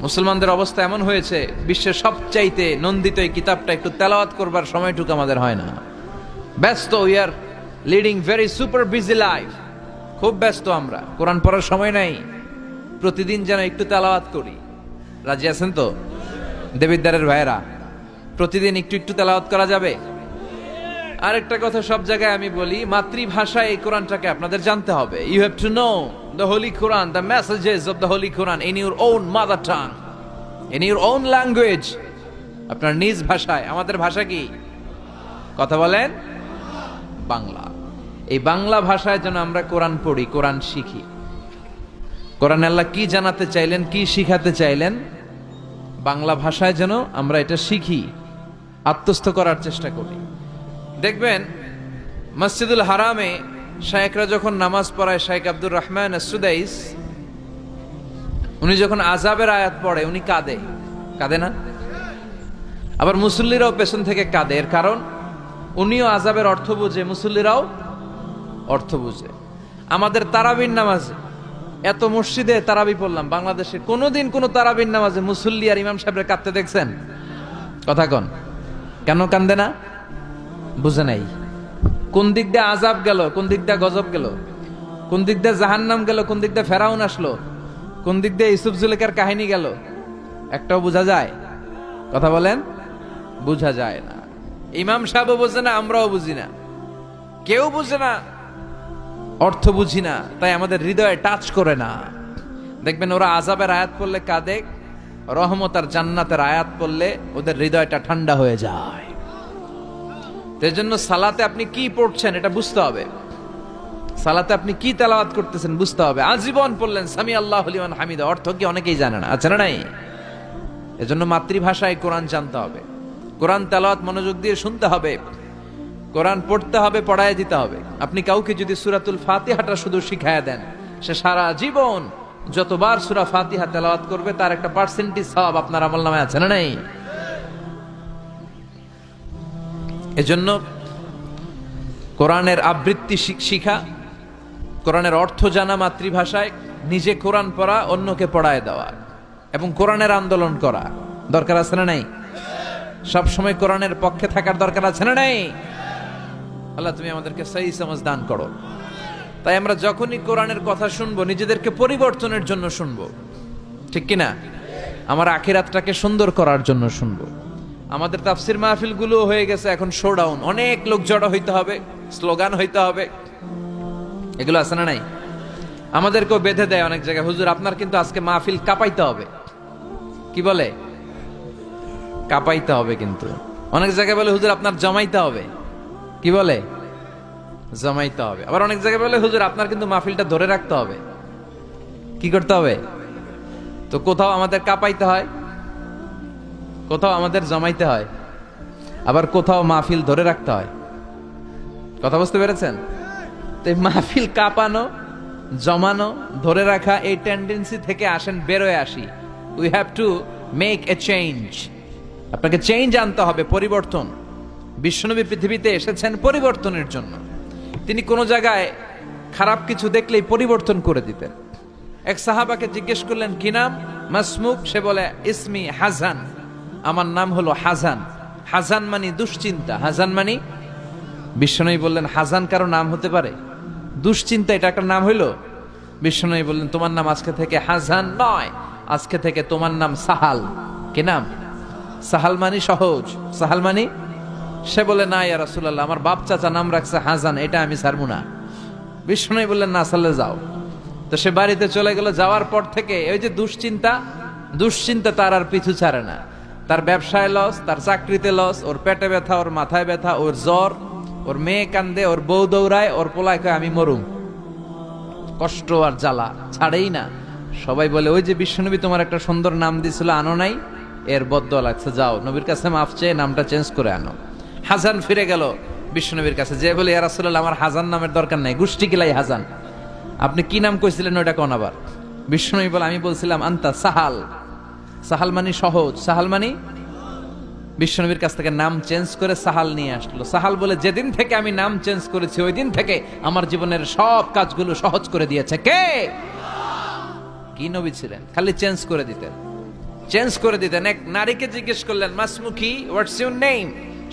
মুসলমানদের অবস্থা এমন হয়েছে, বিশ্বের সবচাইতে নন্দিত এই কিতাবটা একটু তেলাওয়াত করবার সময়টুকু আমাদের হয় না। ব্যস্ত, we are leading very super busy life. খুব ব্যস্ত আমরা, কোরআন পড়ার সময় নাই। প্রতিদিন যেন একটু তেলাওয়াত করি। রাজি আছেন তো দেবিদ্বারের ভাইয়েরা? প্রতিদিন একটু একটু তেলাওয়াত করা যাবে? আরেকটা কথা সব জায়গায় আমি বলি, মাতৃভাষায় এই কোরআনটাকে আপনাদের জানতে হবে। You have to know the holy Quran, the messages of the holy Quran in your own mother tongue, in your own language, আপনার নিজ ভাষায়। আমাদের ভাষা কি? কথা বলেন, বাংলা। এই বাংলা ভাষায় যেন আমরা কোরআন পড়ি, কোরআন শিখি। কোরআন আল্লাহ কি জানাতে চাইলেন, কি শিখাতে চাইলেন, বাংলা ভাষায় যেন আমরা এটা শিখি, আত্মস্থ করার চেষ্টা করি। দেখবেন মসজিদুল হারামে শায়েখরা যখন নামাজ পড়ায়, শায়েখ আব্দুর রহমান আস-সুদাইস, উনি যখন আযাবের আয়াত পড়ে উনি কাঁদে, কাঁদে না? আবার মুসল্লিরাও পেছন থেকে কাঁদে। এর কারণ উনিও আযাবের অর্থ বুঝে, মুসল্লিরাও অর্থ বুঝে। আমাদের তারাবির নামাজে, এত মসজিদে তারাবি পড়লাম বাংলাদেশে, কোনোদিন কোনো তারাবির নামাজে মুসল্লি আর ইমাম সাহেবের কাঁদতে দেখছেন? কথা কন, কেন কান্দে না? বুঝে নাই কোন দিক দিয়ে আযাব গেল, কোন দিক দিয়ে গজব গেল, কোন দিক দিয়ে জাহান্নাম গেল, কোন দিক দিয়ে ফেরাউন আসলো, কোন দিক দিয়ে ইউসুফ জুলেখার কাহিনী গেল, একটাও বোঝা যায়? কথা বলেন, বোঝা যায় না। ইমাম সাহেবও বোঝে না, আমরাও বুঝি না, কেউ বুঝে না, অর্থ বুঝি না, তাই আমাদের হৃদয়ে টাচ করে না। দেখবেন ওরা আযাবের আয়াত পড়লে কাঁদে, রহমত আর জান্নাতের আয়াত পড়লে ওদের হৃদয়টা ঠান্ডা হয়ে যায়। এই জন্য সালাতে আপনি কি পড়ছেন এটা বুঝতে হবে, সালাতে আপনি কি তেলাওয়াত করতেছেন বুঝতে হবে। আজীবন পড়লেন সামি আল্লাহু লিমান হামিদা, অর্থ কি অনেকেই জানে না, আছে না নাই? এজন্য মাতৃভাষায় কোরআন জানতে হবে, কোরআন তেলাওয়াত মনোযোগ দিয়ে শুনতে হবে, কোরআন পড়তে হবে, পড়ায় দিতে হবে। আপনি কাউকে যদি সূরাতুল ফাতিহাটা শুধু শিখায়া দেন, সে সারা জীবন যতবার সূরা ফাতিহা তেলাওয়াত করবে তার একটা পার্সেন্টেজ সওয়াব আপনার আমলনামায় আছে না নাই? এজন্য কোরআনের আবৃত্তি শিখা, কোরআনের অর্থ জানা মাতৃভাষায়, নিজে কোরআন পড়া, অন্যকে পড়ায় দেওয়া, এবং কোরআনের আন্দোলন করা দরকার আছে না নাই? সব সময় কোরআনের পক্ষে থাকার দরকার আছে না নাই? আল্লাহ তুমি আমাদেরকে সহি সমাজ দান করো। তাই আমরা যখনই কোরআনের কথা শুনবো নিজেদেরকে পরিবর্তনের জন্য শুনবো, ঠিক কিনা? আমার আখিরাতটাকে সুন্দর করার জন্য শুনবো। আমাদের তাফসির মাহফিলগুলো হয়ে গেছে এখন শোডাউন, অনেক লোক জড়ো হইতে হবে, স্লোগান হইতে হবে, এগুলো আছে না নাই? আমাদেরকেও বেঁধে দেয় অনেক জায়গায়, হুজুর আপনার কিন্তু আজকে মাহফিল কাঁপাইতে হবে। কি বলে? কাঁপাইতে হবে। কিন্তু অনেক জায়গায় বলে হুজুর আপনার জমাইতে হবে। কি বলে? জমাইতে হবে। আবার অনেক জায়গায় বলে হুজুর আপনার কিন্তু মাহফিলটা ধরে রাখতে হবে। কি করতে হবে? তো কোথাও আমাদের কাঁপাইতে হয়, কোথাও আমাদের জমাইতে হয়, আবার কোথাও মাহফিল ধরে রাখতে হয়। কথা বুঝতে পেরেছেন? তো এই মাহফিল কাঁপানো, জমানো, ধরে রাখা, এই টেন্ডেন্সি থেকে আসেন, বেরোয় আসি। We have to make a change. আপনাকে চেঞ্জ আনতে হবে, পরিবর্তন। বিশ্বনবী পৃথিবীতে এসেছেন পরিবর্তনের জন্য। তিনি কোনো জায়গায় খারাপ কিছু দেখলেই পরিবর্তন করে দিতেন। এক সাহাবাকে জিজ্ঞেস করলেন কি নাম? মাসমুক। সে বলে ইসমি হাজান, আমার নাম হলো হাজান। হাজান মানে দুশ্চিন্তা, হাজান মানে। বিশ্বনবী বললেন হাজান কারো নাম হতে পারে? দুশ্চিন্তা এটা একটা নাম হইল? বিশ্বনবী বললেন তোমার নাম আজকে থেকে হাজান নয়, আজকে থেকে তোমার নাম সাহাল। কি নাম? সাহাল মানে সহজ, সাহাল মানে। সে বলে না ইয়া রাসূলুল্লাহ, আমার বাপ চাচা নাম রাখছে হাজান, এটা আমি ছাড়বো না। বিশ্বনবী বললেন না, সালে যাও। তো সে বাড়িতে চলে গেল। যাওয়ার পর থেকে ওই যে দুশ্চিন্তা, দুশ্চিন্তা তার আর পিছু ছাড়ে না। তার ব্যবসায় লস, তার চাকরিতে লস, ওর পেটে ব্যথা, ওর মাথায় ব্যথা, ওর জ্বর, ওর মেয়ে কান্দে, ওর বউ দৌড়ায়, ওর পোলায় কয় আমি মরুম। কষ্ট আর জ্বালা ছাড়েই না। সবাই বলে ওই যে বিশ্বনবী তোমার একটা সুন্দর নাম দিছিল, আনো নাই, এর বদদোয়া লাগছে, যাও নবীর কাছে মাফ চেয়ে নামটা চেঞ্জ করে আনো। হাজান ফিরে গেল বিশ্বনবীর কাছে, যে বলে ইয়া রাসূলুল্লাহ আমার হাজান নামের দরকার নাই, গোষ্ঠী কিলাই হাজান, আপনি কি নাম কইছিলেন ওটা কোন? আবার বিশ্বনবী বলে আমি বলছিলাম আন্তা সাহাল। সাহাল মানে সহজ, সাহাল মানে। বিশ্বনবীর কাছ থেকে নাম চেঞ্জ করে সাহাল নিয়ে আসলো। সাহাল বলে যেদিন থেকে আমি নাম চেঞ্জ করেছি ওই দিন থেকে আমার জীবনের সব কাজগুলো সহজ করে দিয়েছে কে? কি নবী ছিলেন? খালি চেঞ্জ করে দিতেন। চেঞ্জ করে দিতেন। এক নারীকে জিজ্ঞেস করলেন, মাসমুখী, হোয়াটস ইউর নেম?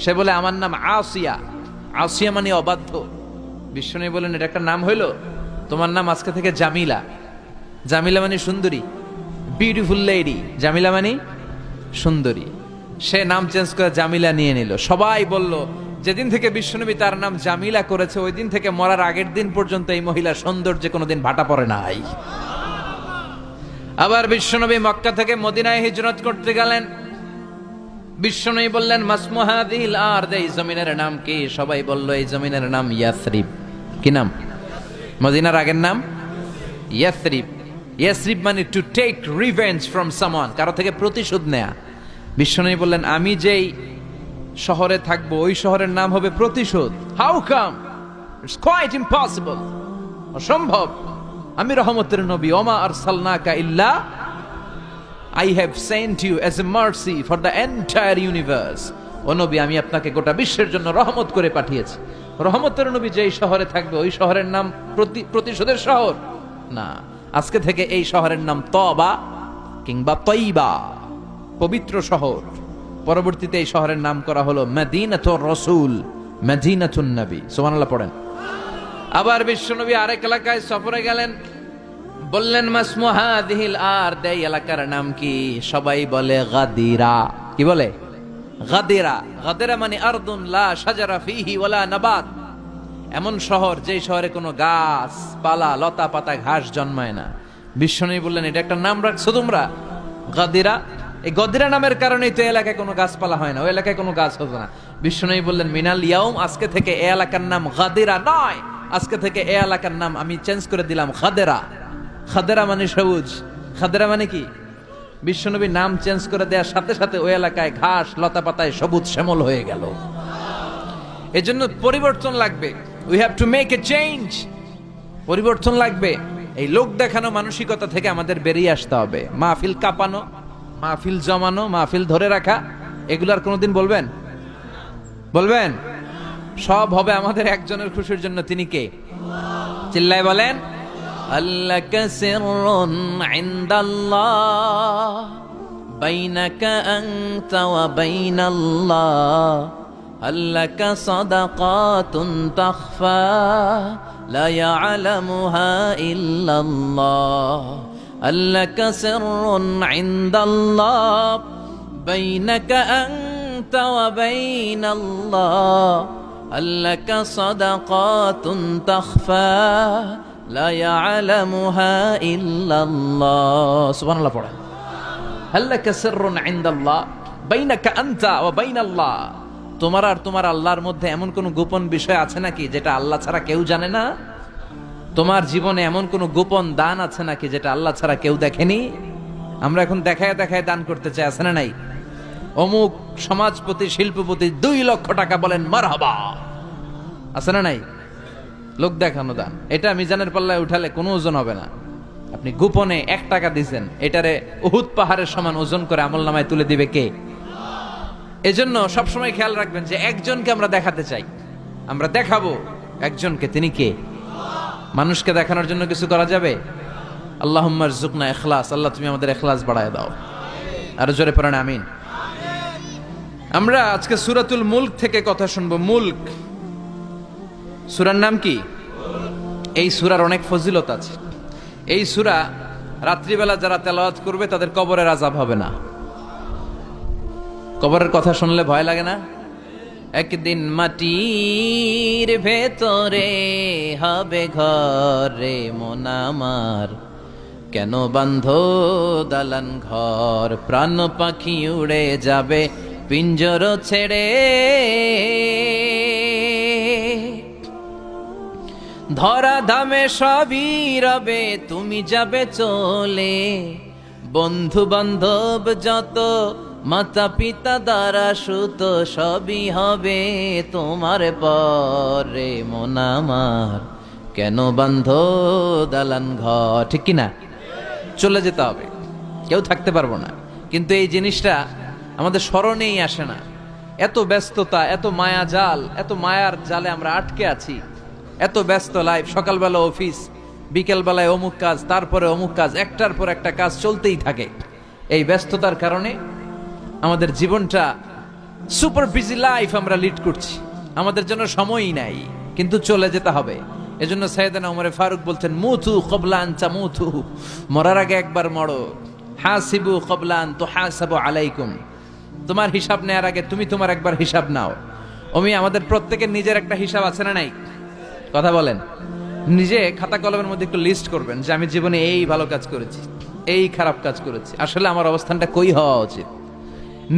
সে বলে, আমার নাম আসিয়া। আসিয়া মানে অবাধ্য। বিশ্বনবী বলেন, এটা একটা নাম হইল? তোমার নাম আজকে থেকে জামিলা। জামিলা মানে সুন্দরী, বিউটিফুল লেডি। জামিলা মানে সুন্দরী। সে নাম চেঞ্জ করে জামিলা নিয়ে নিল। সবাই বলল, যেদিন থেকে বিশ্বনবী তার নাম জামিলা করেছে, ওই দিন থেকে মরার আগের দিন পর্যন্ত এই মহিলা সৌন্দর্যে কোনোদিন ভাটা পড়ে নাই। আবার বিশ্বনবী মক্কা থেকে মদিনায় হিজরত করতে গেলেন। বিশ্বনবী বললেন, মাসমু হাযিহিল আরদ, এই জমিনের নাম কি? সবাই বলল, এই জমিনের নাম ইয়াসরিব। কি নাম? মদিনার আগের নাম ইয়াসরিব। ইয়াসরিব মানে to take revenge from someone, কারো থেকে প্রতিশোধ নেয়া। বিশ্বনবী বললেন, আমি যেই শহরে থাকবো ওই শহরের নাম হবে প্রতিশোধ। How come? It's quite impossible, অসম্ভব। আমি রহমতের নবী, ওমা আরসালনাকা ইল্লা I have sent you as a mercy for the entire universe. ও নবী, আমি আপনাকে গোটা বিশ্বের জন্য রহমত করে পাঠিয়েছি। রহমতের নবী যেই শহরে থাকবে ওই শহরের নাম প্রতিশোধের শহর না। আজকে থেকে এই শহরের নাম তবা কিংবা তৈবা, পবিত্র শহর। পরবর্তীতে এই শহরের নাম করা হলো মদিনাতুর রাসূল, মদিনাতুন নবী। সুবহানাল্লাহ পড়েন। আবার বিশ্বনবী আরেক এলাকায় সফরে গেলেন। বললেন, মাসমু হাযিহিল আরদ, এই এলাকার নাম কি? সবাই বলে গাদিরা। কি বলে? গাদিরা। গাদিরা মানে আরদুন লা শাজারা ফিহি ওয়ালা নাবাত, এমন শহর যেই শহরে কোনো গাছ পালা, লতা পাতা, ঘাস জন্মায় না। বিশ্বনবী বললেন, এটা একটা নাম রাখছো তোমরা, গাদিরা। এই গদিরা নামের কারণেই তো এলাকায় কোনো গাছপালা হয় না, ওই এলাকায় কোনো গাছ হতো না। বিশ্বনবী বললেন, মিনাল ইয়াউম, আজকে থেকে এই এলাকার নাম গাদিরা নয়, আজকে থেকে এই এলাকার নাম আমি চেঞ্জ করে দিলাম খাদেরা। খাদেরা মানে সবুজ। খাদেরা মানে কি? বিশ্বনবী নাম চেঞ্জ করে দেওয়ার সাথে সাথে ওই এলাকায় ঘাস লতা পাতায় সবুজ শ্যামল হয়ে গেল। এজন্য পরিবর্তন লাগবে। We have to make a change. পরিবর্তন লাগবে। এই লোক দেখানো মানসিকতা থেকে আমাদের বেরিয়ে আসতে হবে। মাহফিল কাঁপানো, মাহফিল জমানো, মাহফিল ধরে রাখা, এগুলার কোনোদিন বলবেন? বলবেন? সব হবে আমাদের একজনের খুশির জন্য। তিনি কে? চিল্লায় বলেন, আল্লাকা সিররুন ইনদাল্লাহ বাইনাকা আনতা ওয়া বাইনাল্লাহ, আল্লাকা সাদাকাতুন তাখফা লা ইয়ালামুহা ইল্লাল্লাহ, আল্লাকা সিররুন ইনদাল্লাহ বাইনাকা আনতা ওয়া বাইনাল্লাহ, আল্লাকা সাদাকাতুন তাখফা লা ইয়ালামুহা ইল্লাল্লাহ। সুবহানাল্লাহ পড়া। আল্লাকা সিররুন ইনদাল্লাহ বাইনাকা আনতা ওয়া বাইনাল্লাহ, তোমার আর তোমার আল্লাহর মধ্যে এমন কোন গোপন বিষয় আছে নাকি যেটা আল্লাহ ছাড়া কেউ জানে না? তোমার জীবনে এমন কোন গোপন দান আছে নাকি যেটা আল্লাহ ছাড়া কেউ দেখেনি? আমরা এখন দেখায় দেখায় দান করতে চাই, আছে না নাই? অমুক সমাজপতি, শিল্পপতি 2 লক্ষ টাকা, বলেন মারহাবা, আছে না নাই? লোক দেখানো দান। এটা মিজানের পাল্লায় উঠালে কোনো ওজন হবে না। আপনি গোপনে 1 টাকা দিয়েছেন, এটারে উহুদ পাহাড়ের সমান ওজন করে আমলনামায় তুলে দিবে কে? এজন্য সবসময় খেয়াল রাখবেন যে একজনকে আমরা দেখাতে চাই, আমরা দেখাবো একজনকে। তিনি কে? মানুষকে দেখানোর জন্য কিছু করা যাবে? আল্লাহুম্মা রযুকনা ইখলাস। আল্লাহ তুমি আমাদের ইখলাস বাড়ায় দাও। আর জোরে পড়েন আমিন। আমরা আজকে সূরাতুল মুলক থেকে কথা শুনবো। মুলক সূরার নাম কি? এই সূরার অনেক ফজিলত আছে। এই সূরা রাত্রিবেলা যারা তেলাওয়াত করবে তাদের কবরের আযাব হবে না। কবরের কথা শুনলে ভয় লাগে না? একদিন মাটির ভেতরে হবে ঘরে মন আমার, কেন বান্ধ দালান ঘর, প্রাণ পাখি উড়ে যাবে পিঞ্জর ছেড়ে, ধরা ধামে সবই রবে তুমি যাবে চলে, বন্ধু বান্ধব যত মাতা পিতা দ্বারা সুত সবই হবে তোমার পরে মন আমার, কেন বান্ধ দালান ঘর। ঠিক কিনা? চলে যেতে হবে, কেউ থাকতে পারবো না। কিন্তু এই জিনিসটা আমাদের স্মরণেই আসে না। এত ব্যস্ততা, এত মায়া জাল, এত মায়ার জালে আমরা আটকে আছি। এত ব্যস্ত লাইফ, সকালবেলা অফিস, বিকেলবেলায় অমুক কাজ, তারপরে অমুক কাজ, একটার পর একটা কাজ চলতেই থাকে। এই ব্যস্ততার কারণে আমাদের জীবনটা সুপার বিজি লাইফ আমরা লিড করছি, আমাদের জন্য সময়ই নাই, কিন্তু চলে যেতে হবে। এজন্য সাইয়েদনা ওমর ফারুক বলতেন, মুতু ক্বাবলা আন তামুতু, মরার আগে একবার মরো। হাসিবু ক্বাবলা আন তুহাসাবু আলাইকুম, তোমার হিসাব নেওয়ার আগে তুমি তোমার একবার হিসাব নাও। আমাদের প্রত্যেকের নিজের একটা হিসাব আছে না নাই? কথা বলেন। নিজে খাতা কলমের মধ্যে একটু লিস্ট করবেন যে আমি জীবনে এই ভালো কাজ করেছি, এই খারাপ কাজ করেছি, আসলে আমার অবস্থানটা কই হওয়া উচিত।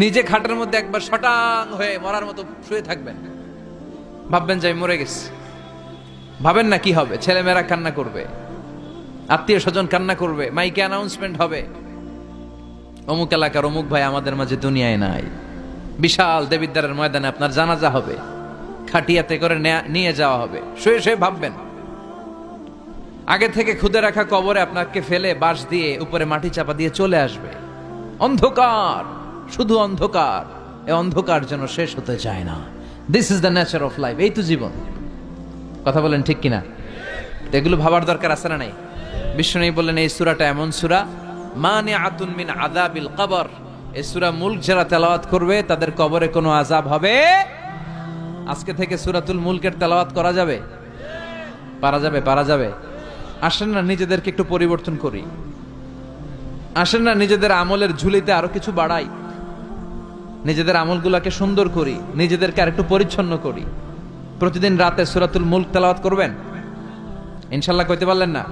নিজে খাটের মধ্যে একবার শটাং হয়ে মরার মতো শুয়ে থাকবেন, ভাববেন যে আমি মরে গেছি। ভাবেন না কি হবে, ছেলেমেয়েরা কান্না করবে, আত্মীয় স্বজন কান্না করবে, মাইকে অ্যানাউন্সমেন্ট হবে, অমুক এলাকার অমুক ভাই আমাদের মাঝে দুনিয়ায় নাই। বিশাল দেবিদ্বারের ময়দানে আপনার জানাজা হবে, খাটিয়াতে করে নিয়ে যাওয়া হবে। শুয়ে শুয়ে ভাববেন, আগে থেকে খুদে রাখা কবরে আপনাকে ফেলে বাঁশ দিয়ে উপরে মাটি চাপা দিয়ে চলে আসবে। অন্ধকার, শুধু অন্ধকার। এই অন্ধকার যেন শেষ হতে চায় না। This is the nature of life. এই তো জীবন। কথা বলেন ঠিক কিনা? এগুলো ভাবার দরকার আছে না নাই? বিশ্বনবী বললেন এই সূরাটা এমন সূরা, মানিআতুন মিন আযাবিল কবর। এই সূরা মুলক যারা তেলাওয়াত করবে তাদের কবরে কোনো আযাব হবে। আজকে থেকে সূরাতুল মুলকের তেলাওয়াত করা যাবে? পারা যাবে? পারা যাবে? আসেন না নিজেদেরকে একটু পরিবর্তন করি, আসেন না নিজেদের আমলের ঝুলিতে আরো কিছু বাড়াই, নিজেদের আমলগুলোকে সুন্দর করি, নিজেদেরকে আর একটু পরিচ্ছন্ন করি। প্রতিদিন রাতে সূরাতুল মুলক তেলাওয়াত করবেন ইনশাআল্লাহ। কইতে পারলেন না?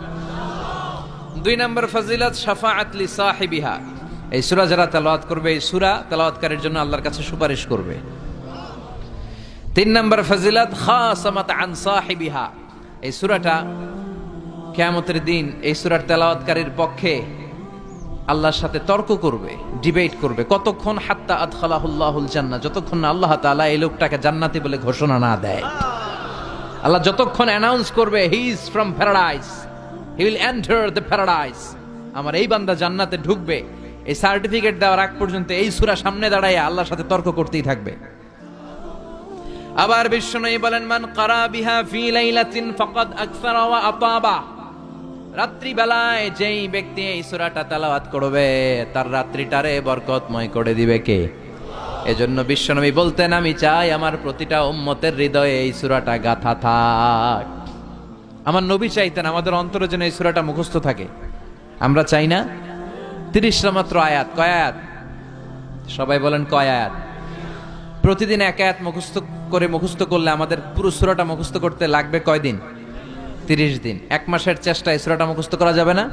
2 নম্বর ফজিলত, শাফাআত লি সাহিবিহা। এই সূরা যারা তেলাওয়াত করবে, এই সূরা তেলাওয়াতকারীর জন্য আল্লাহর কাছে সুপারিশ করবে। 3 নম্বর ফজিলত, খাসামাত আন সাহিবিহা। এই সূরাটা কিয়ামতের দিন এই সূরার তেলাওয়াতকারীর পক্ষে আল্লাহর সাথে তর্ক করবে, ডিবেট করবে। কতক্ষণ? হাত্তা আদখালাহুল্লাহুল জান্নাহ, যতক্ষণ না আল্লাহ তাআলা এই লোকটাকে জান্নাতি বলে ঘোষণা না দেয়। আল্লাহ যতক্ষণ অ্যানাউন্স করবে he is from paradise, he will enter the paradise, আমার এই বান্দা জান্নাতে ঢুকবে, এই সার্টিফিকেট দেওয়ার আগ পর্যন্ত এই সূরা সামনে দাঁড়ায় আল্লাহর সাথে তর্ক করতেই থাকবে। আবার বিশ্বনবী বলেন, মান ক্বারা বিহা ফি লাইলাতিন ফাকাদ আকসারা ওয়া আতাবা। রাত্রি বেলায় যেই ব্যক্তি এই সূরাটা তেলাওয়াত করবে তার রাত্রিটারে বরকতময় করে দিবে কে? এজন্য বিশ্বনবী বলতেন, আমি চাই আমার প্রতিটা উম্মতের হৃদয়ে এই সূরাটা গাথা থাক। আমার নবী চাইতেন আমাদের অন্তরে যেন এই সূরাটা মুখস্থ থাকে। আমরা চাই না? 30টা মাত্র আয়াত। কয় আয়াত? সবাই বলেন কয় আয়াত? প্রতিদিন এক আয়াত মুখস্থ করলে আমাদের পুরো সূরাটা মুখস্থ করতে লাগবে কয়দিন? 30 দিন। 1 মাসের চেষ্টায় সূরাটা মুখস্থ করা যাবে না?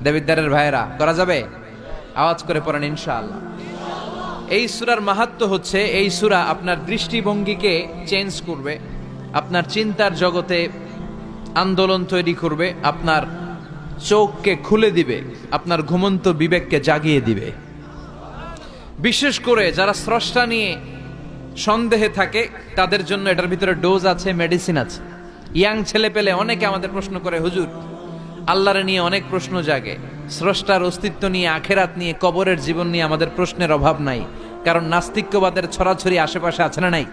দেবিদ্বারের ভাইয়েরা, করা যাবে? আওয়াজ করে পড়েন ইনশাআল্লাহ। এই সূরার মাহাত্ম্য হচ্ছে, এই সূরা আপনার দৃষ্টিভঙ্গিকে চেঞ্জ করবে, আপনার চিন্তার জগতে আন্দোলন তৈরি করবে, আপনার চোখকে খুলে দিবে, আপনার ঘুমন্ত বিবেককে জাগিয়ে দিবে। বিশেষ করে যারা স্রষ্টা নিয়ে সন্দেহে থাকে তাদের জন্য এটার ভিতরে ডোজ আছে, মেডিসিন আছে। ইয়াং ছেলে পেলে অনেকে আমাদের প্রশ্ন করে, হুজুর আল্লাহরে নিয়ে অনেক প্রশ্ন জাগে, স্রষ্টার অস্তিত্ব নিয়ে, আখেরাত নিয়ে, কবরের জীবন নিয়ে আমাদের প্রশ্নের অভাব নাই, কারণ নাস্তিক্যবাদের ছড়াছড়ি আশেপাশে আছে না নাই?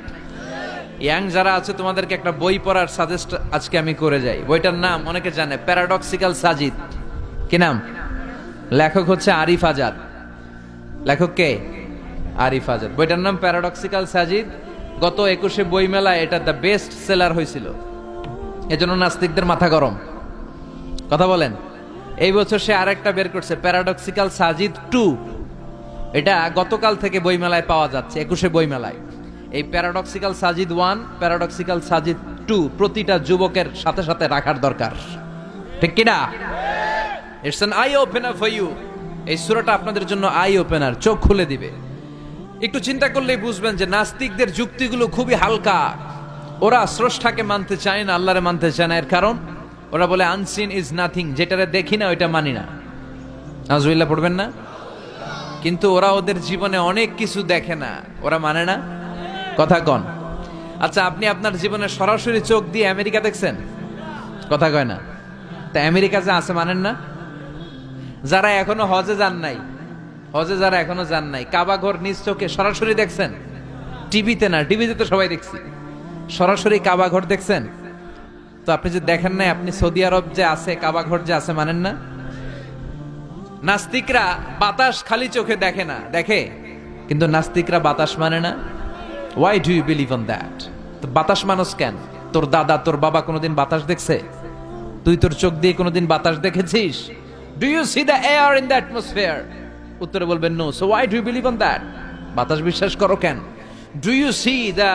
ইয়াং যারা আছে তোমাদেরকে একটা বই পড়ার সাজেস্ট আজকে আমি করে যাই। বইটার নাম অনেকে জানে, প্যারাডক্সিক্যাল সাজিদ। কি নাম? লেখক হচ্ছে আরিফ আজাদ। লেখক কে? আরিফ আজাদ। বইটার নাম প্যারাডক্সিক্যাল সাজিদ। গত 21শে বই মেলায় এটা দ্য বেস্ট সেলার হয়েছিল, এজন্য নাস্তিকদের মাথা গরম। কথা বলেন। এই বছর সে আরেকটা বের করছে, প্যারাডক্সিক্যাল সাজিদ 2। এটা গতকাল থেকে বই মেলায় পাওয়া যাচ্ছে, 21শে বই মেলায়। এই প্যারাডক্সিক্যাল সাজিদ 1, প্যারাডক্সিক্যাল সাজিদ 2 প্রতিটা যুবকের সাথে সাথে রাখার দরকার, ঠিক কিনা? It's an eye opener for you. এই সূরাটা আপনাদের জন্য আই ওপেনার, চোখ খুলে দিবে। একটু চিন্তা করলেই বুঝবেন যে নাস্তিকদের যুক্তিগুলো খুবই হালকা। ওরা স্রষ্টাকে মানতে চায় না, আল্লাহরে মানতে চায় না। এর কারণ ওরা বলে আনসিন ইজ নাথিং, যেটারে দেখি না ওইটা মানি না। নাউজুবিল্লাহ পড়বেন না? কিন্তু ওরা ওদের জীবনে অনেক কিছু দেখে না, ওরা মানে না। কথা কন। আচ্ছা, আপনি আপনার জীবনে সরাসরি চোখ দিয়ে আমেরিকা দেখছেন? কথা কয় না। তা আমেরিকা যে আছে মানেন না? যারা এখনো হজে যান নাই, যারা এখনো যান নাই, কাবা ঘর নিজ চোখে সরাসরি দেখছেন? টিভিতে না, টিভিতে তো সবাই দেখছি। সরাসরি কাবা ঘর দেখছেন? তো আপনি যে দেখেন নাই, আপনি সৌদি আরব যে আছে কাবা ঘর যে আছে মানেন না? নাস্তিকরা বাতাস খালি চোখে দেখে না, দেখে, কিন্তু নাস্তিকরা বাতাস মানে না। Why do you believe on that? তো বাতাস মানুষ কেন? তোর দাদা তোর বাবা কোনোদিন বাতাস দেখছে? তুই তোর চোখ দিয়ে কোনোদিন বাতাস দেখেছিস? Do you see the air in the atmosphere? উত্তরে বলবেন no. So why do you believe on that? বাতাস বিশ্বাস করো কেন? Do you see the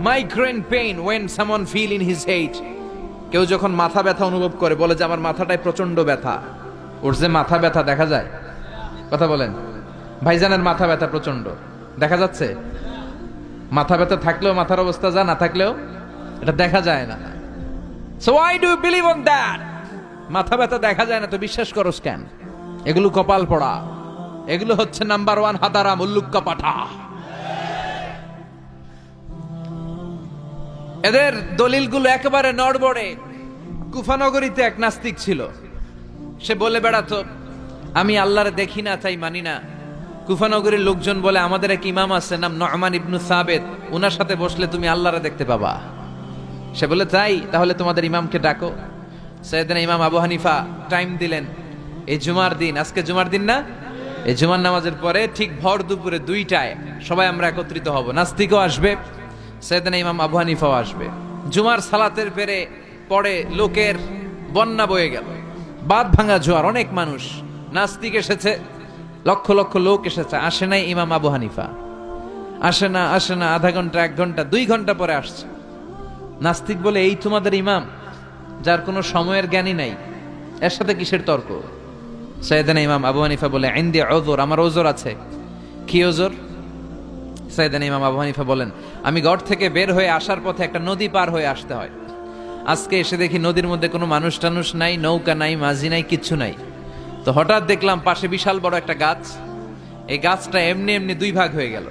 migraine pain when someone feel in his head? কেউ যখন মাথা ব্যথা অনুভব করে বলে যে আমার মাথাটায় প্রচন্ড ব্যথা, ওর যে মাথা ব্যথা দেখা যায়? কথা বলেন। ভাইজানের মাথা ব্যথা প্রচন্ড দেখা যাচ্ছে? মাথা ব্যথা থাকলেও মাথার অবস্থা যা, না থাকলেও এটা দেখা যায় না। So why do you believe on that? মাথা ব্যথা দেখা যায় না তো বিশ্বাস করস কেন? এগুলো কপাল পড়া, এগুলো হচ্ছে নাম্বার 1 হাদারাম উল্লুক্কা পাঠা। এদের দলিলগুলো একেবারে নড়বড়ে। কুফানগরীতে এক নাস্তিক ছিল, সে বলে বেড়াতো আমি আল্লাহরে দেখি না তাই মানি না। কুফানগরীর লোকজন বলে আমাদের এক ইমাম আছে নাম নু'মান ইবনু সাবেত, উনার সাথে বসলে তুমি আল্লাহরে দেখতে পাবা। সে বলে তাই, তাহলে তোমাদের ইমামকে ডাকো। সাইয়েদনা ইমাম আবু হানিফা টাইম দিলেন, এই জুমার দিন, আজকে জুমার দিন না, এই জুমার নামাজের পরে ঠিক ভর দুপুরে 2টায় সবাই আমরা একত্রিত হব। নাস্তিকও আসবে, সাইয়েদনা ইমাম আবু হানিফাও আসবে। জুমার সালাতের পরে লোকের বন্যা বয়ে গেল, বাঁধ ভাঙা জোয়ার, অনেক মানুষ। নাস্তিক এসেছে, লক্ষ লক্ষ লোক এসেছে, আসে নাই ইমাম আবু হানিফা। আসে না আধা ঘন্টা, 1 ঘন্টা, 2 ঘন্টা পরে আসছে। নাস্তিক বলে এই তোমাদের ইমাম যার কোনো সময়ের জ্ঞানই নাই, এর সাথে কিসের তর্ক? সাইয়েদনা ইমাম আবু হানিফা বলে ইনদি উযর, আমার ওজর আছে। কি ওজর? সাইয়েদনা ইমাম আবু হানিফা বলেন আমি ঘর থেকে বের হয়ে আসার পথে একটা নদী পার হয়ে আসতে হয়। আজকে এসে দেখি নদীর মধ্যে কোনো মানুষ টানুষ নাই, নৌকা নাই, মাঝি নাই, কিচ্ছু নাই। তো হঠাৎ দেখলাম পাশে বিশাল বড় একটা গাছ, এই গাছটা এমনি এমনি 2 ভাগ হয়ে গেল।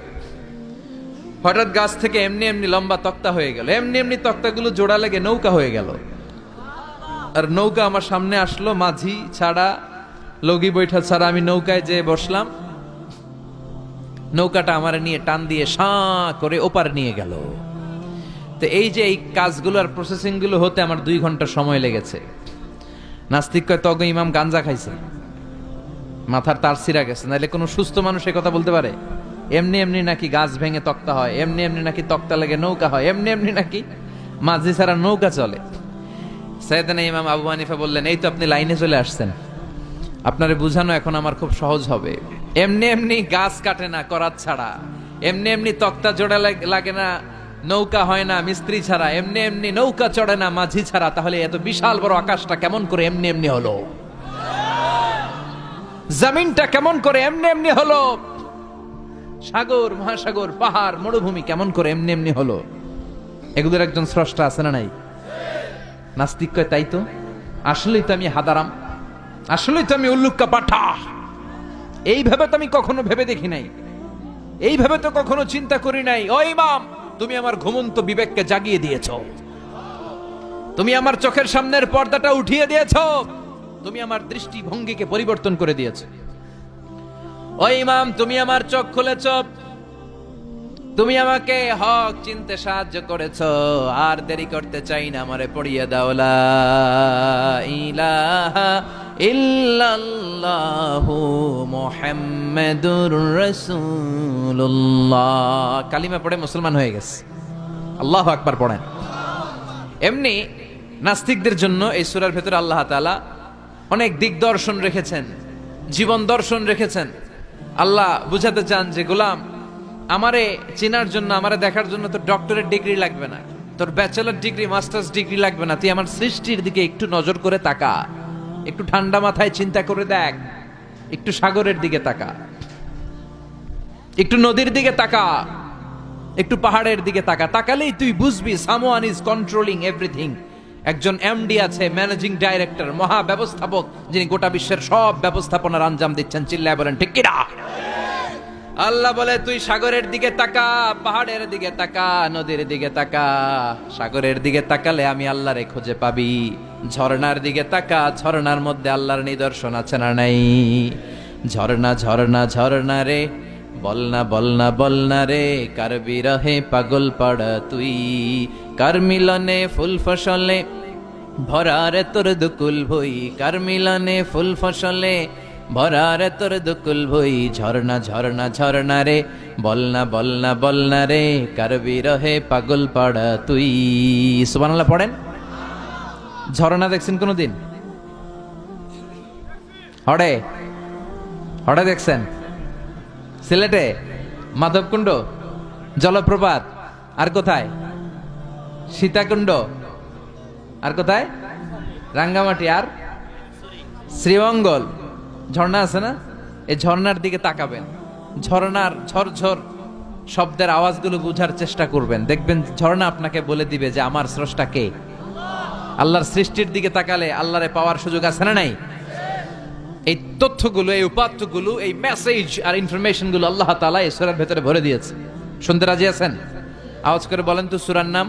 হঠাৎ গাছ থেকে এমনি এমনি লম্বা তক্তা হয়ে গেল, এমনি এমনি তক্তাগুলো জোড়া লেগে নৌকা হয়ে গেল। আর নৌকা আমার সামনে আসলো, মাঝি ছাড়া, লগি বৈঠা ছাড়া আমি নৌকায় যেয়ে বসলাম। নৌকাটা আমার নিয়ে টান দিয়ে সাঁ করে ওপার নিয়ে গেল। তো এই যে এই কাজগুলো আর প্রসেসিং গুলো হতে আমার 2 ঘন্টা সময় লেগেছে। নাস্তিক কয় তগ ইমাম গাঞ্জা খাইছে, মাথার তার ছিঁড়া গেছে, নাহলে কোনো সুস্থ মানুষ এ কথা বলতে পারে? এমনি এমনি নাকি গাছ ভেঙে তক্তা হয়, এমনি এমনি নাকি তক্তা লেগে নৌকা হয়, এমনি এমনি নাকি মাঝি ছাড়া নৌকা চলে? সাইয়েদনা ইমাম আবু হানিফা বললেন এই তো আপনি লাইনে চলে আসছেন, আপনারে বুঝানো এখন আমার খুব সহজ হবে। এমনি এমনি গাছ কাটে না করাত ছাড়া, এমনি এমনি তক্তা জোড়া লাগে না, নৌকা হয় না মিস্ত্রি ছাড়া, এমনি এমনি নৌকা চড়ে না মাঝি ছাড়া। তাহলে এত বিশাল বড় আকাশটা কেমন করে এমনি এমনি হলো? জমিনটা কেমন করে এমনি এমনি হলো? সাগর, মহাসাগর, পাহাড়, মরুভূমি কেমন করে এমনি এমনি হলো? এগুলোর একজন স্রষ্টা আছে না নাই? নাস্তিক কয় তাই তো, আসলেই তো আমি হাদারাম, আসলেই তো আমি উল্লুক্কা পাঠা। এইভাবে তো আমি কখনো ভেবে দেখি নাই, এইভাবে তো কখনো চিন্তা করি নাই। ও ইমাম, তুমি আমার ঘুমন্ত বিবেককে জাগিয়ে দিয়েছ, তুমি আমার চোখের সামনের পর্দাটা উঠিয়ে দিয়েছ, তুমি আমার দৃষ্টিভঙ্গিকে পরিবর্তন করে দিয়েছ। ও ইমাম, তুমি আমার চোখ খুলেছ, তুমি আমাকে হক চিনতে সাহায্য করেছ। আর দেরি করতে চাই না, আমারে পড়িয়ে দাও লা ইলাহা ইল্লাল্লাহু মুহাম্মাদুর রাসূলুল্লাহ। কালিমা পড়ে মুসলমান হয়ে গেছে। আল্লাহু আকবার পড়েন। এমনি নাস্তিকদের জন্য এই সূরার ভেতরে আল্লাহ তাআলা অনেক দিকদর্শন রেখেছেন, জীবন দর্শন রেখেছেন। আল্লাহ বুঝাতে চান যে গোলাম, আমারে চেনার জন্য, আমারে দেখার জন্য তোর ডক্টরেট ডিগ্রি লাগবে না, তোর ব্যাচেলর ডিগ্রি, মাস্টার্স ডিগ্রি লাগবে না। তুই আমার সৃষ্টির দিকে একটু নজর করে তাকা, একটু ঠান্ডা মাথায় চিন্তা করে দেখ, একটু সাগরের দিকে তাকা, একটু নদীর দিকে তাকা, একটু পাহাড়ের দিকে তাকা। তাকালেই তুই বুঝবি সামওয়ান ইজ কন্ট্রোলিং এভরিথিং। একজন এমডি আছে, ম্যানেজিং ডাইরেক্টর, মহা ব্যবস্থাপক, যিনি গোটা বিশ্বের সব ব্যবস্থাপনার আঞ্জাম দিচ্ছেন। চিল্লায় বলেন ঠিক কিনা? আল্লাহ বলে তুই সাগরের দিকে তাকা, পাহাড়ের দিকে তাকা, নদীর দিকে তাকা। সাগরের দিকে তাকালে আমি আল্লাহরে খুঁজে পাবি। ঝর্ণার দিকে তাকা, ঝর্ণার মধ্যে আল্লাহর নিদর্শন আছে না নাই? ঝর্ণা ঝর্ণা ঝর্ণা রে, বলনা বলনা বলনা রে, কার বিরহে পাগল পাড়া তুই, কার মিলনে ফুল ফসলে ভরা রে তোর দুকুল ভই, কার মিলনে ফুল ফসলে ভরারে তোর দুকুল ভই ঝরনা ঝরনা ঝরনা রে বলনা বলনা বলনা রে কারবি রহে পাগল পাড়া তুই। সুবহানাল্লাহ পড়েন। ঝরনা দেখছেন কোনদিন? হড়ে হড়ে দেখছেন? সিলেটে মাধবকুণ্ড, জলপ্রপাত, আর কোথায়? সীতাকুণ্ড, আর কোথায়? রাঙ্গামাটি, আর শ্রীমঙ্গল। ঝর্ণা আছে না? এই ঝর্ণার দিকে তাকাবেন, ঝর্ণার ঝরঝর শব্দের আওয়াজগুলো বুঝার চেষ্টা করবেন, দেখবেন ঝর্ণা আপনাকে বলে দিবে যে আমার স্রষ্টা কে। আল্লাহর সৃষ্টির দিকে তাকালে আল্লাহরে পাওয়ার সুযোগ আছে না নাই? এই তথ্যগুলো, এই উপাত্তগুলো, এই মেসেজ আর ইনফরমেশন গুলো আল্লাহ তাআলা এই সূরার ভেতরে ভরে দিয়েছে। শুনতে রাজি আছেন? আওয়াজ করে বলেন তো সূরার নাম।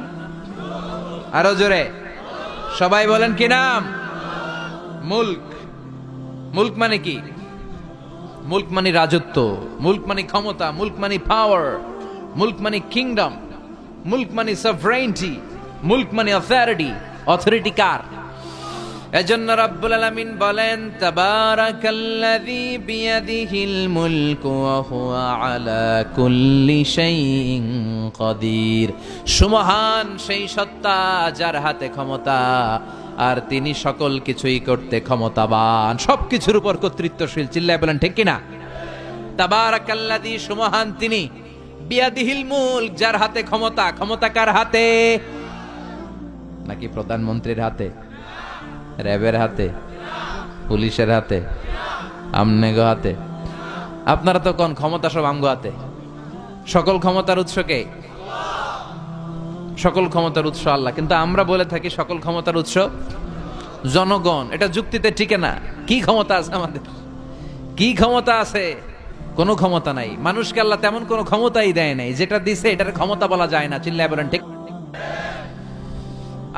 আরো জোরে সবাই বলেন কি নাম? মুলক। মুলক মানে কি? মুলক মানে রাজত্ব, মুলক মানে ক্ষমতা, মুলক মানে পাওয়ার, মুলক মানে কিংডম, মুলক মানে সভরেইনটি, মুলক মানে অথরিটি। অথরিটি কার? এজন্য রাব্বুল আলামিন বলেন তাবারাকাল্লাযী বিয়াদিহিল মুলকু ওয়া হুয়া আলা কুল্লি শাইইন কাদির। সুমহান সেই সত্তা যার হাতে ক্ষমতা, আর তিনি সকল কিছুই করতে ক্ষমতাবান, সবকিছুর উপর কর্তৃত্বশীল। চিল্লায় বলেন ঠিক কিনা? তাবারাকাল্লাযী, সুমহান তিনি, বিয়াদিহিল মুলক, যার হাতে ক্ষমতা। ক্ষমতা কার হাতে? নাকি প্রধানমন্ত্রীর হাতে, র্যাবের হাতে, পুলিশের হাতে, আমনেগো হাতে? আপনারা তো কোন ক্ষমতা সব আমগো হাতে। সকল ক্ষমতার উৎস কে? সকল ক্ষমতার উৎস আল্লাহ। কিন্তু আমরা বলে থাকি সকল ক্ষমতার উৎস জনগণ। এটা যুক্তিতে টিকে না। কি ক্ষমতা আছে আমাদের? কি ক্ষমতা আছে? কোনো ক্ষমতা নাই। মানুষকে আল্লাহ তেমন কোনো ক্ষমতাই দেয় নাই। যেটা দিছে এটার ক্ষমতা বলা যায় না। চিল্লায় বলেন ঠিক।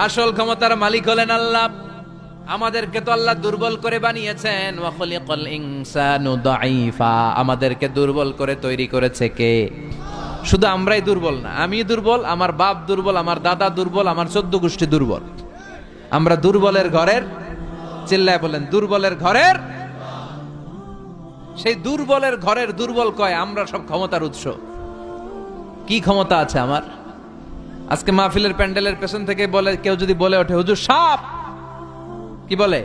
আসল ক্ষমতার মালিক হলেন আল্লাহ। আমাদেরকে তো আল্লাহ দুর্বল করে বানিয়েছেন। ওয়া খালিকাল ইনসানু দাঈফা, আমাদেরকে দুর্বল করে তৈরি করেছে কে? শুধু আমরাই দুর্বল না, আমি দুর্বল, আমার বাপ দুর্বল, আমার দাদা দুর্বল, আমার 14 গোষ্ঠী দুর্বল। আমরা দুর্বলের ঘরের, চিল্লায় বলেন দুর্বলের ঘরের। সেই দুর্বলের ঘরের দুর্বল কয় আমরা সব ক্ষমতার উৎস। কি ক্ষমতা আছে আমার? আজকে মাহফিলের প্যান্ডেলের পেছন থেকে বলে, কেউ যদি বলে ওঠে হুজুর সাপ, কি বলে?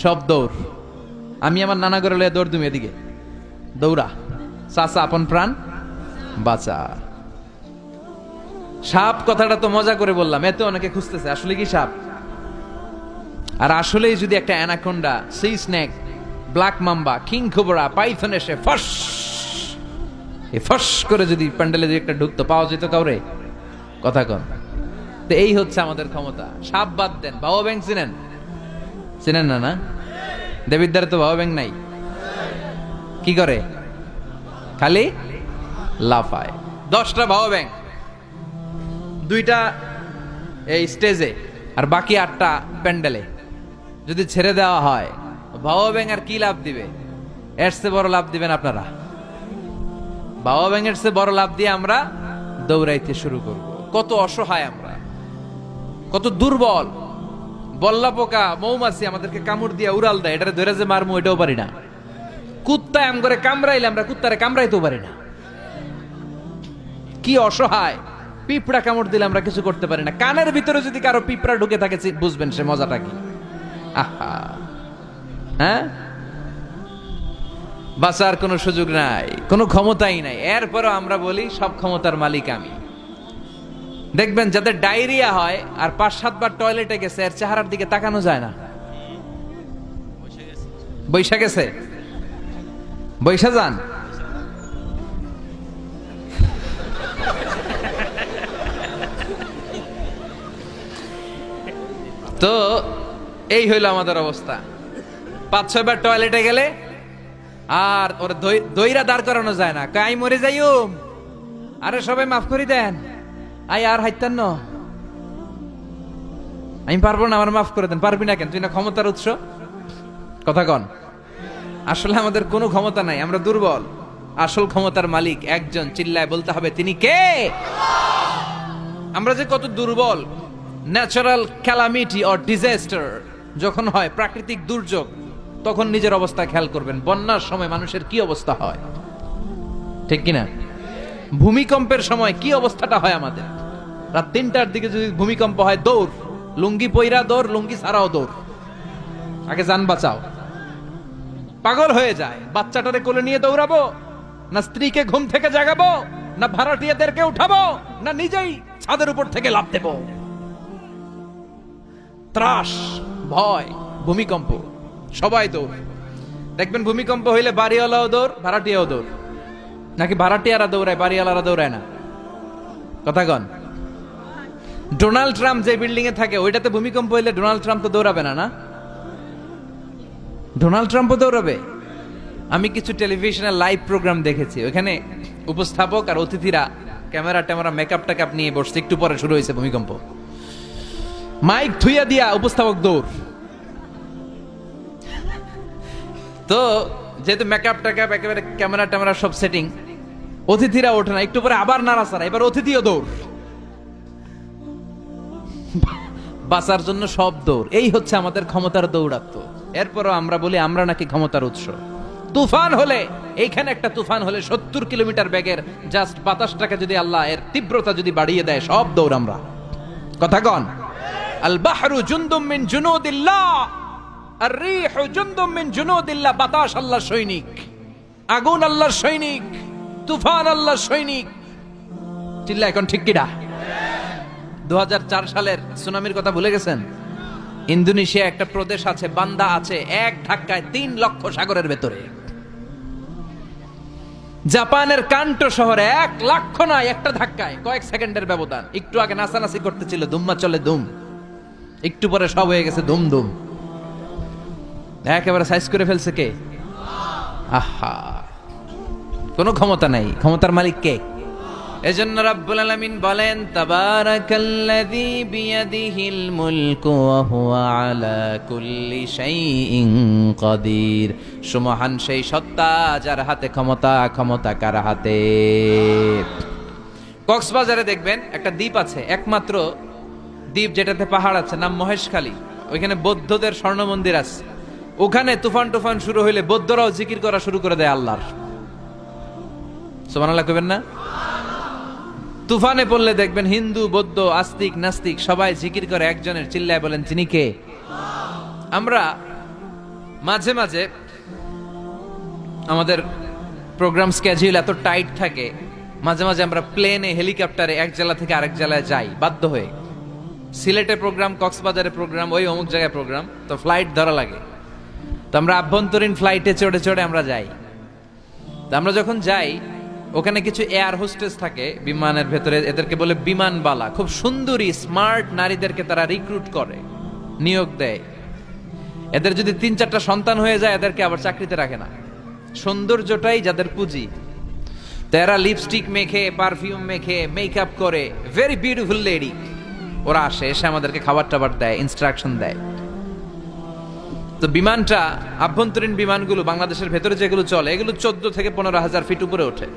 সব দৌড়। আমি আমার নানা ঘরে লয়ে দৌড় তুমি এদিকে দৌড়া, চাচা আপন প্রাণ বাঁচা। সাপ কথাটা তো মজা করে বললাম, এতে অনেকে খুঁজতেছে আসলে কি সাপ। আর আসলেই যদি একটা anaconda, C snake, black mamba, king cobra, Python এসে ফস করে যদি প্যান্ডেলে যদি একটা ঢুকতো, পাওয়া যেত কাউরে? কথা কন। তো এই হচ্ছে আমাদের ক্ষমতা। সাপ বাদ দেন, বাবা ব্যাংক চিনেন? চিনেন না? না, দেবিদ্বারে তো বাবা ব্যাংক নাই। কি করে? খালি লাফায়। 10টা বাবা ব্যাংক, 2টা এই স্টেজে, আর বাকি 8টা প্যান্ডেলে যদি ছেড়ে দেওয়া হয়, বাবা ব্যাংক আর কি লাভ দিবে? এর চেয়ে বড় লাভ দিবেন আপনারা। বাবা ব্যাংকের চেয়ে বড় লাভ দিয়ে আমরা দৌড়াইতে শুরু করব। কত অসহায় আমরা, কত দুর্বল। বল্লা পোকা, মৌমাছি আমাদেরকে কামড় দিয়ে উড়াল দেয়, এটারে ধরে যে মারমু এটাও পারি না। কুত্তা এম করে কামড়াইলে আমরা কুত্তারে কামড়াইতেও পারি না। কি অসহায়। পিঁপড়া কামড় দিলে আমরা কিছু করতে পারি না। কানের ভিতরে যদি কারো পিঁপড়া ঢুকে থাকে বুঝবেন সে মজাটা কি। আহা, হ্যাঁ, বাঁচার কোনো সুযোগ নাই, কোনো ক্ষমতাই নাই। এরপরও আমরা বলি সব ক্ষমতার মালিক আমি। দেখবেন যাদের ডায়রিয়া হয় আর 5-7 বার টয়লেটে গেছে, এর চেহারার দিকে তাকানো যায় না। বৈশা গেছে, বৈশা যান। তো এই হইল আমাদের অবস্থা। 5-6 বার টয়লেটে গেলে আর ওর দইরা দাঁড় করানো যায় না। কাই মরে যাইও, আরে সবাই মাফ করে দেন, আই আর হাইতান ন, আমি পারবো না, আমার মাফ করে দেন। পারবি না কেন? তুই না ক্ষমতার উৎস। কথা কন। আসলে আমাদের কোনো ক্ষমতা নাই, আমরা দুর্বল। আসল ক্ষমতার মালিক একজন, চিল্লায় বলতে হবে তিনি কে। আমরা যে কত দুর্বল। ন্যাচারাল ক্যালামিটি অর ডিজাস্টার যখন হয়, প্রাকৃতিক দুর্যোগ, তখন নিজের অবস্থা খেয়াল করবেন। বন্যার সময় মানুষের কি অবস্থা হয়, ঠিক কিনা? ভূমিকম্পের সময় কি অবস্থাটা হয় আমাদের? রাত 3টার দিকে যদি ভূমিকম্প হয়, দৌড়, লুঙ্গি পইরা দৌড়, লুঙ্গি ছাড়াও দৌড়, আগে জান বাঁচাও। পাগল হয়ে যায়। বাচ্চাটারে কোলে নিয়ে দৌড়াবো, না স্ত্রীকে ঘুম থেকে জাগাবো, না ভাড়াটিয়াদেরকে উঠাবো, না নিজেই ছাদের উপর থেকে লাফ দেবো? ত্রাস, ভয়, ভূমিকম্প, সবাই দৌড়। দেখবেন ভূমিকম্প হইলে বাড়িওয়ালাও দৌড়, ভাড়াটিয়াও দৌড়। নাকি ভাড়াটিয়ারা দৌড়ায়, বাড়িওয়ালারা দৌড়ায় না? কথা কন। ডোনাল্ড ট্রাম্প যে বিল্ডিং এ থাকে ওইটাতে ভূমিকম্প হইলে ডোনাল্ড ট্রাম্প তো দৌড়াবে না? না, ডোনাল্ড ট্রাম্পও দৌড়াবে। আমি কিছু টেলিভিশনের লাইভ প্রোগ্রাম দেখেছি, ওখানে উপস্থাপক আর অতিথিরা ক্যামেরা ট্যামেরা মেকআপ টেকআপ নিয়ে বসছে। একটু পরে শুরু হয়েছে ভূমিকম্প, মাইক থুইয়া দিয়া উপস্থাপক দৌড়। তো যেহেতু মেকআপ টেকআপ একেবারে ক্যামেরা ট্যামেরা সব সেটিং, অতিথিরা ওঠে না। একটু পরে আবার নাড়াচাড়া, এবার অতিথিও দৌড়, বাঁচার জন্য সব দৌড়। এই হচ্ছে আমাদের ক্ষমতার দৌড়াত্ম। এরপরও আমরা বলি আমরা নাকি ক্ষমতার উৎস। তুফান হলে, এইখানে একটা তুফান হলে 70 কিলোমিটার বেগের জাস্ট বাতাসটাকে যদি আল্লাহ এর তীব্রতা যদি বাড়িয়ে দেয়, সব দৌড় আমরা। কথা কন। আল বাহরু জুনদুম মিন জুনুদিল্লাহ, আর রিহু জুনদুম মিন জুনুদিল্লাহ। বাতাস আল্লাহর সৈনিক, আগুন আল্লাহর সৈনিক, তুফান আল্লাহর সৈনিক। চিল্লা এখন ঠিক কিনা? 2004 সালের সুনামির কথা ভুলে গেছেন? ইন্দোনেশিয়া একটা প্রদেশ আছে, বান্দা আছে, এক ধাক্কায় 3 লক্ষ সাগরের ভেতরে। জাপানের কান্টো শহরে 1 লক্ষ নয়, একটা ধাক্কায়, কয়েক সেকেন্ডের ব্যবধান। একটু আগে নাচানাচি করতেছিল, দুম্মা চলে দুম, একটু পরে সব হয়ে গেছে দুম দুম। একেবারে সাইজ করে ফেলছে কে? আহা, কোনো ক্ষমতা নাই। ক্ষমতার মালিক কে? এজন্য রাব্বুল আলামিন বলেন, তাবারাকাল্লাযী বিয়াদিহিল মুলকু ওয়া হুয়া আলা কুল্লি শাইইন কাদির। সুমহান সেই সত্তা যার হাতে ক্ষমতা, ক্ষমতা কার হাতে? কক্সবাজারে দেখবেন একটা দ্বীপ আছে, একমাত্র দ্বীপ যেটাতে পাহাড় আছে, নাম মহেশখালী। ওইখানে বৌদ্ধদের স্বর্ণ মন্দির আছে। ওখানে তুফান টুফান শুরু হইলে বৌদ্ধরাও জিকির করা শুরু করে দেয় আল্লাহর। সুবহানাল্লাহ কইবেন না? তুফানে পড়লে দেখবেন হিন্দু, বৌদ্ধ, আস্তিক, নাস্তিক সবাই জিকির করে একজনের, চিল্লায় বলেন তিনি কে? আমরা মাঝে মাঝে আমাদের প্রোগ্রাম স্কেডিউল এত টাইট থাকে, মাঝে মাঝে আমরা প্লেনে, হেলিকপ্টারে এক জেলা থেকে আরেক জেলায় যাই বাধ্য হয়ে। সিলেটে প্রোগ্রাম, কক্সবাজারে প্রোগ্রাম, ওই অমুক জায়গায় প্রোগ্রাম, তো ফ্লাইট ধরা লাগে। তো আমরা আভ্যন্তরীণ ফ্লাইটে চড়ে চড়ে আমরা যাই। তো আমরা যখন যাই, ওখানে কিছু এয়ার হোস্টেস থাকে বিমানের ভেতরে, এদেরকে বলে বিমানবালা। খুব সুন্দরী স্মার্ট নারীদেরকে তারা রিক্রুট করে, নিয়োগ দেয়। এদের যদি 3-4টা সন্তান হয়ে যায়, এদেরকে আবার চাকরিতে রাখে না। সৌন্দর্যটাই যাদের পুঁজি। তো এরা লিপস্টিক মেখে, পারফিউম মেখে, মেকআপ করে, ভেরি বিউটিফুল লেডি। ওরা আসে, এসে আমাদেরকে খাবার টাবার দেয়, ইনস্ট্রাকশন দেয়। তো বিমানটা, আভ্যন্তরীণ বিমানগুলো বাংলাদেশের ভেতরে যেগুলো চলে, এগুলো 14 থেকে 15,000 ফিট উপরে ওঠে।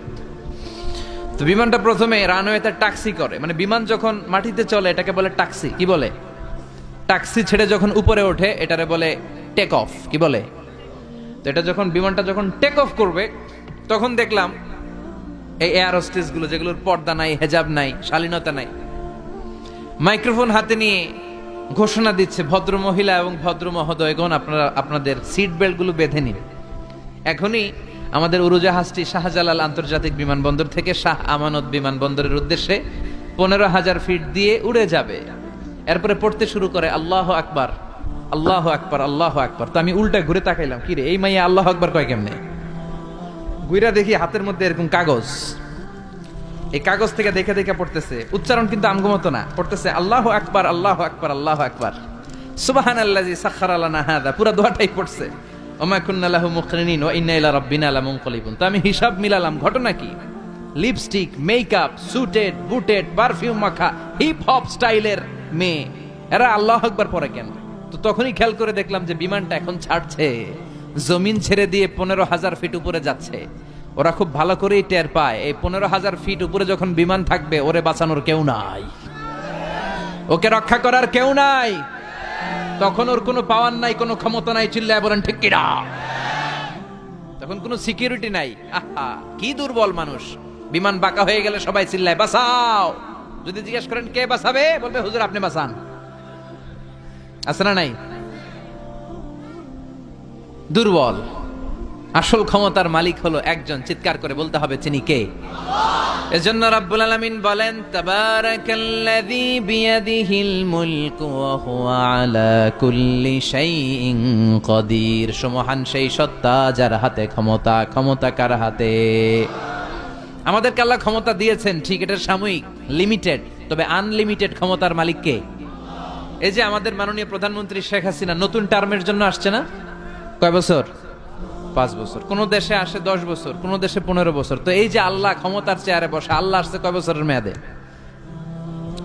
তো বিমানটা প্রথমে রানওয়েতে ট্যাক্সি করে, মানে বিমান যখন মাটিতে চলে এটাকে বলে ট্যাক্সি। কি বলে? ট্যাক্সি ছেড়ে যখন উপরে ওঠে এটারে বলে টেক অফ। কি বলে? তো এটা যখন বিমানটা যখন টেক অফ করবে, তখন দেখলাম এই এয়ার হোস্টেস গুলো, যেগুলোর পর্দা নাই, হেজাব নাই, শালীনতা নাই, মাইক্রোফোন হাতে নিয়ে ঘোষণা দিচ্ছে, ভদ্র মহিলা এবং ভদ্র মহোদয়গণ, আপনারা আপনাদের সিট বেল্ট গুলো বেঁধে নিন। এখনই আমাদের উড়োজাহাজটি শাহজালাল আন্তর্জাতিক বিমানবন্দর থেকে শাহ আমানত বিমানবন্দরের উদ্দেশ্যে 15,000 ফিট দিয়ে উড়ে যাবে। এরপরে পড়তে শুরু করে আল্লাহু আকবার, আল্লাহু আকবার, আল্লাহু আকবার। তো আমি উল্টা ঘুরে তাকাইলাম, কি রে এই মাইয়া আল্লাহু আকবার কয় কেমনে? ঘুরে দেখি হাতের মধ্যে এরকম কাগজ, এই কাগজ থেকে দেখে দেখে পড়তেছে। উচ্চারণ কিন্তু আমগো মতো না, পড়তেছে আল্লাহু আকবার, আল্লাহু আকবার, আল্লাহু আকবার, সুবহানাল্লাযী সাখখারা লানা হাযা। পুরো দোয়াটাই পড়ছে, ওমা কুন্না লাহু মুকরিনিন ওয়া ইন্না ইলা রাব্বিনা লামুনকালিবুন। তো আমি হিসাব মিলালাম, ঘটনা কি? লিপস্টিক, মেকআপ, সুটেড, বুটেড, পারফিউম মাখা, হিপ হপ স্টাইলের মেয়ে, এরা আল্লাহু আকবার পড়ে কেন? তো তখনই খেয়াল করে দেখলাম যে বিমানটা এখন ছাড়ছে, জমিন ছেড়ে দিয়ে 15,000 ফিট উপরে যাচ্ছে। ওরা খুব ভালো করেই টের পায়, এই 15,000 ফিট উপরে যখন বিমান থাকবে, ওরে বাঁচানোর কেউ নাই, ওকে রক্ষা করার কেউ নাই। তখন ওর কোনো পাওয়ার নাই, কোনো ক্ষমতা নাই, চিল্লায় বলেন ঠিক কিনা। তখন কোনো সিকিউরিটি নাই। আহা, কি দুর্বল মানুষ। বিমান বাঁকা হয়ে গেলে সবাই চিল্লায় বাঁচাও। যদি জিজ্ঞেস করেন কে বাঁচাবে, বলবে হুজুর আপনি বাঁচান। আছে না নাই? দুর্বল। আসল ক্ষমতার মালিক হলো একজন, চিৎকার করে বলতে হবে তিনি কে। এজন্য রাব্বুল আলামিন বলেন তাবারাকাল্লাযী বিয়াদিহিল মুলকু ওয়া হুয়া আলা কুল্লি শাইইন কাদির। সুমহান সেই সত্তা যার হাতে ক্ষমতা। ক্ষমতা কার হাতে? আমাদেরকে আল্লাহ ক্ষমতা দিয়েছেন ঠিক, এটা সাময়িক, লিমিটেড, তবে আনলিমিটেড ক্ষমতার মালিক কে? এই যে আমাদের মাননীয় প্রধানমন্ত্রী শেখ হাসিনা নতুন টার্মের জন্য আসছে না? কয় বছর? 5 বছর। কোন দেশে আসে 10 বছর, কোন দেশে 15 বছর। তো এই যে আল্লাহ ক্ষমতার চেয়ারে বসে, আল্লাহ আসছে কয় বছরের মেয়াদে?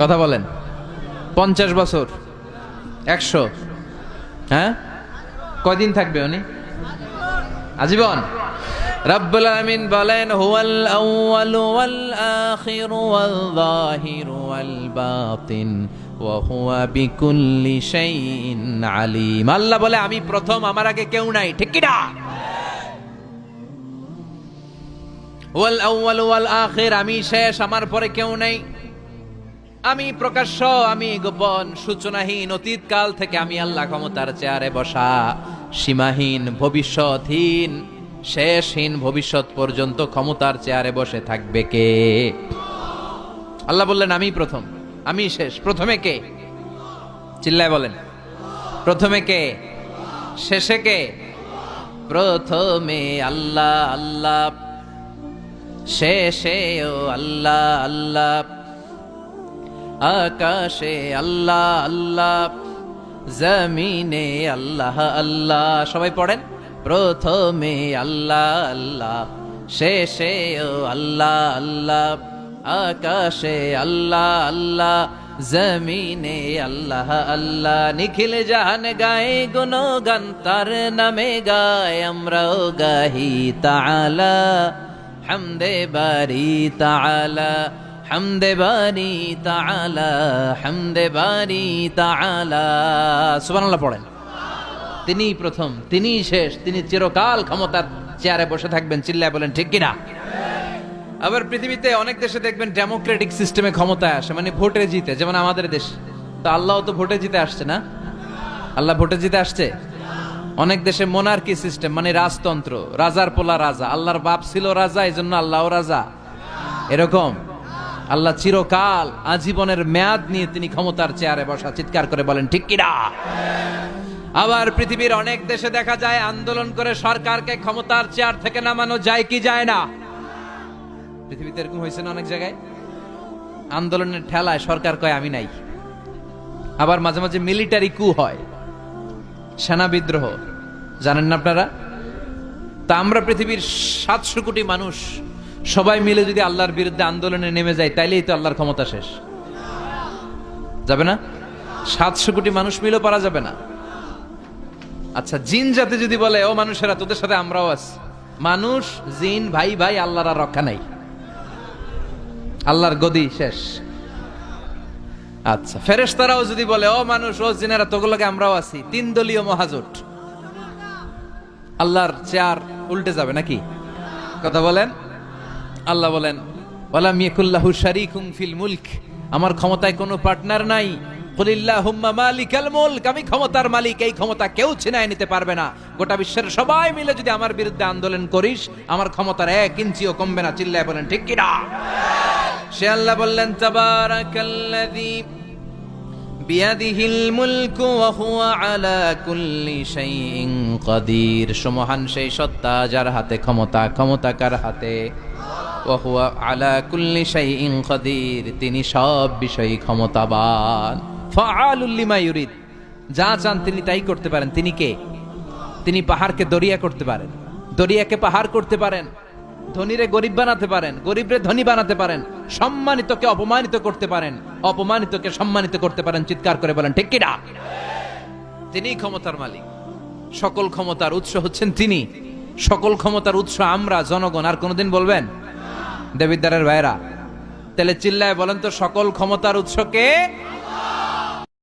কথা বলেন। 50 বছর, 100? হ্যাঁ, কয়দিন থাকবে উনি? আজীবন। রব্বুল আলামিন বলেন হুয়াল আউয়ালু ওয়াল আখিরু ওয়াল যাহিরু ওয়াল বাতিন ওয়া হুয়া বিকুল্লি শাইইন আলিম। আল্লাহ বলে আমি প্রথম, আমার আগে কেউ নাই। ঠিক কি না? ওয়াল আউয়ালু ওয়াল আখির, আমি শেষ, আমার পরে কেউ নেই। আমি প্রকাশ্য, আমি গোপন, সূচনাহীন, অতীত কাল থেকে আমি আল্লাহ ক্ষমতার চেয়ারে বসা, সীমাহীন, ভবিষ্যৎহীন, শেষহীন, ভবিষ্যৎ পর্যন্ত ক্ষমতার চেয়ারে বসে থাকবে কে? আল্লাহ বললেন আমি প্রথম, আমি শেষ। প্রথমে কে? চিল্লায় বলেন। প্রথমে কে? শেষে কে? প্রথমে আল্লাহ আল্লাহ, শেষে ও আল্লাহ আল্লাহ, আকাশে আল্লাহ আল্লাহ, জমিনে আল্লাহ আল্লাহ। সবাই পড়েন। প্রথমে আল্লাহ আল্লাহ, শেষে ও আল্লাহ আল্লাহ, আকাশে আল্লাহ আল্লাহ, জমিনে আল্লাহ আল্লাহ। নিখিল জাহান গায়ে গুণগান, তার নামে গায় আমরাও গাহি তাআলা, হামদে বারি তাআলা, হামদে বারি তাআলা, হামদে বারি তাআলা। সুবহানাল্লাহ পড়েন। তিনিই প্রথম, তিনিই শেষ, তিনি চিরকাল ক্ষমতার চেয়ারে বসে থাকবেন। চিল্লায় বলেন ঠিক কিনা। আবার পৃথিবীতে অনেক দেশে দেখবেন ডেমোক্রেটিক সিস্টেমে ক্ষমতায় আসে, মানে ভোটে জিতে, যেমন আমাদের দেশ। তো আল্লাহ তো ভোটে জিতে আসছে না? আল্লাহ ভোটে জিতে আসছে। অনেক দেশে মোনার্কি সিস্টেম, মানে রাজতন্ত্র, রাজার পোলা রাজা, আল্লাহর বাপ ছিল রাজা, এই জন্য আল্লাহও রাজা। এরকম আল্লাহ চিরকাল, আজীবনের মেয়াদ নিয়ে তিনি ক্ষমতার চেয়ারে বসা। চিৎকার করে বলেন ঠিক কিনা। আবার পৃথিবীর অনেক দেশে দেখা যায় আন্দোলন করে সরকারকে ক্ষমতার চেয়ার থেকে নামানো যায় কি যায় না? পৃথিবীতে এরকম হয়েছে না অনেক জায়গায়? আন্দোলনের ঠেলায় সরকার কয় আমি নাই। আবার মাঝে মাঝে মিলিটারি কু হয়, সেনা বিদ্রোহ, জানেন না আপনারা? তা আমরা পৃথিবীর 700 কোটি মানুষ সবাই মিলে যদি আল্লাহর বিরুদ্ধে আন্দোলনে নেমে যায়, তাইলেই তো আল্লাহর ক্ষমতা শেষ। যাবে না? 700 কোটি মানুষ মিলেও পারা যাবে না। আচ্ছা, জিন জাতি যদি বলে ও মানুষেরা তোদের সাথে আমরাও আছি, মানুষ জিন ভাই ভাই, আল্লাহর আর রক্ষা নাই, আল্লাহর গদি শেষ। আচ্ছা, ফেরেশতারাও যদি বলে ও মানুষ ও জিনেরা তোগুলোকে আমরাও আছি, 3 দলীয় মহাজোট, আল্লাহর চেয়ার উল্টে যাবে নাকি? কথা বলেন। আল্লাহ বলেন ওয়ালাম ইয়াকুল্লাহু শারীকুম ফিল মুলক, আমার ক্ষমতায় কোনো পার্টনার নাই। কুলিল্লাহুম্মা মালিকাল মুলক, আমি ক্ষমতার মালিক, এই ক্ষমতা কেউ ছিনায় নিতে পারবে না। গোটা বিশ্বের সবাই মিলে যদি আমার বিরুদ্ধে আন্দোলন করিস, আমার ক্ষমতার 1 ইঞ্চিও কমবে না। চিল্লায় বলেন ঠিক কি না। সে আল্লাহ বললেন তাবারাকাল্লাযী বিয়াদিহিল মুলকু ওয়া হুয়া আলা কুল্লি শাইইন কাদির। সুমহান সেই সত্তা যার হাতে ক্ষমতা। ক্ষমতা কার হাতে? ওয়া হুয়া আলা কুল্লি শাইইন কাদির, তিনি সব বিষয়ে ক্ষমতাবান। ফাআলুল লিমা ইউরিদ, যা চান তিনি তাই করতে পারেন। তিনি কে? তিনি পাহাড়কে দরিয়া করতে পারেন, দরিয়াকে পাহাড় করতে পারেন, ধনীরে গরিব বানাতে পারেন, গরিবরে ধনী বানাতে পারেন, সম্মানিতকে অপমানিত করতে পারেন, অপমানিতকে সম্মানিত করতে পারেন। চিৎকার করে বলেন ঠিক কি না। তিনিই ক্ষমতার মালিক। সকল ক্ষমতার উৎস হচ্ছেন তিনি। সকল ক্ষমতার উৎস আমরা জনগণ। আর কোনদিন বলবেন? দেবিদ্বারের ভাইরা, তাহলে চিল্লায় বলেন তো সকল ক্ষমতার উৎস কে?